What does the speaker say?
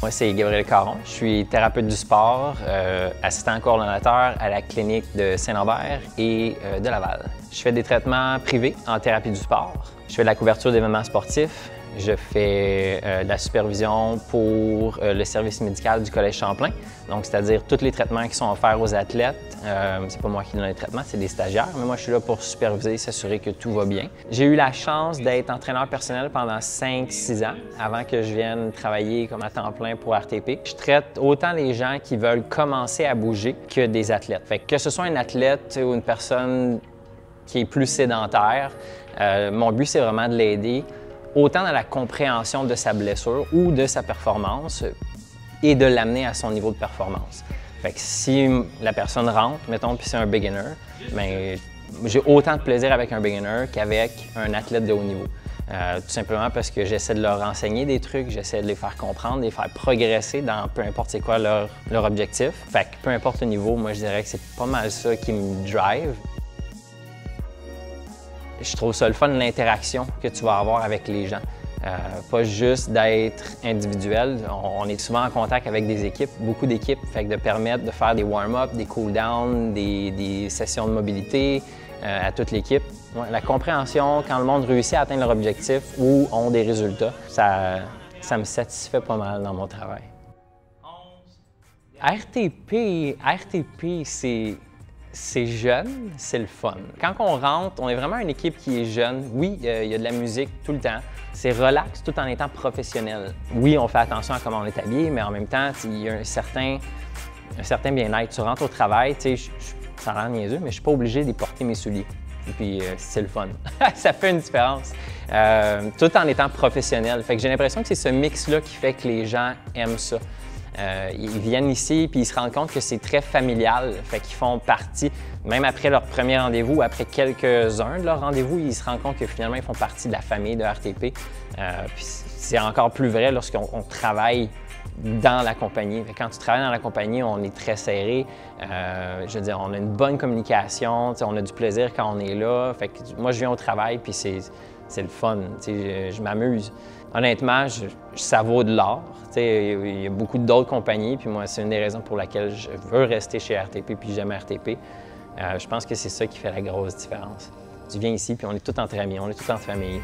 Moi, c'est Gabriel Caron. Je suis thérapeute du sport, assistant coordonnateur à la clinique de Saint-Lambert et de Laval. Je fais des traitements privés en thérapie du sport. Je fais de la couverture d'événements sportifs. Je fais de la supervision pour le service médical du Collège Champlain, donc c'est-à-dire tous les traitements qui sont offerts aux athlètes. C'est pas moi qui donne les traitements, c'est des stagiaires, mais moi je suis là pour superviser, s'assurer que tout va bien. J'ai eu la chance d'être entraîneur personnel pendant 5-6 ans avant que je vienne travailler comme à temps plein pour RTP. Je traite autant les gens qui veulent commencer à bouger que des athlètes. Fait que ce soit un athlète ou une personne qui est plus sédentaire, mon but c'est vraiment de l'aider autant dans la compréhension de sa blessure ou de sa performance et de l'amener à son niveau de performance. Fait que si la personne rentre, mettons, puis c'est un beginner, bien, j'ai autant de plaisir avec un beginner qu'avec un athlète de haut niveau. Tout simplement parce que j'essaie de leur enseigner des trucs, j'essaie de les faire comprendre, de les faire progresser dans peu importe c'est quoi leur objectif. Fait que peu importe le niveau, moi je dirais que c'est pas mal ça qui me drive. Je trouve ça le fun, l'interaction que tu vas avoir avec les gens. Pas juste d'être individuel. On est souvent en contact avec des équipes, beaucoup d'équipes, fait que de permettre de faire des warm-up, des cool-downs, des sessions de mobilité à toute l'équipe. Ouais, la compréhension, quand le monde réussit à atteindre leur objectif ou ont des résultats, ça me satisfait pas mal dans mon travail. RTP, c'est jeune, c'est le fun. Quand on rentre, on est vraiment une équipe qui est jeune. Oui, il y a de la musique tout le temps. C'est relax tout en étant professionnel. Oui, on fait attention à comment on est habillé, mais en même temps, il y a un certain bien-être. Tu rentres au travail, ça a l'air niaiseux, mais je ne suis pas obligé de porter mes souliers. Et puis, c'est le fun. Ça fait une différence. Tout en étant professionnel. Fait que j'ai l'impression que c'est ce mix-là qui fait que les gens aiment ça. Ils viennent ici puis ils se rendent compte que c'est très familial, fait qu'ils font partie, même après leur premier rendez-vous, après quelques-uns de leurs rendez-vous, ils se rendent compte que finalement ils font partie de la famille de RTP. Puis c'est encore plus vrai lorsqu'on travaille dans la compagnie. Quand tu travailles dans la compagnie, on est très serré. Je veux dire, on a une bonne communication, on a du plaisir quand on est là. Fait que moi, je viens au travail puis c'est le fun, je m'amuse. Honnêtement, ça vaut de l'or. Il y a beaucoup d'autres compagnies, puis moi, c'est une des raisons pour laquelle je veux rester chez RTP, puis j'aime RTP. Je pense que c'est ça qui fait la grosse différence. Tu viens ici, puis on est tous entre amis, on est tous en famille.